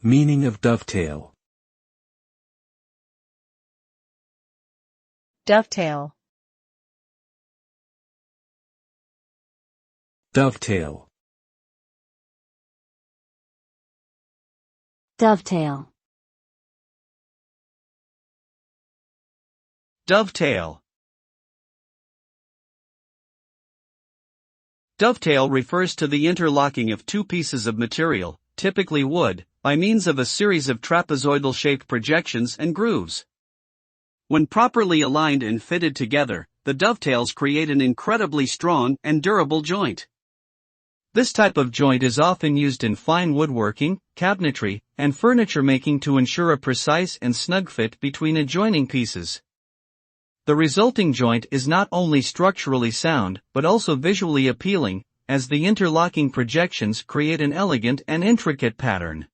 Meaning of dovetail. Dovetail. Dovetail. Dovetail. Dovetail. Dovetail refers to the interlocking of two pieces of material, typically wood, by means of a series of trapezoidal-shaped projections and grooves. When properly aligned and fitted together, the dovetails create an incredibly strong and durable joint. This type of joint is often used in fine woodworking, cabinetry, and furniture making to ensure a precise and snug fit between adjoining pieces. The resulting joint is not only structurally sound but also visually appealing, as the interlocking projections create an elegant and intricate pattern.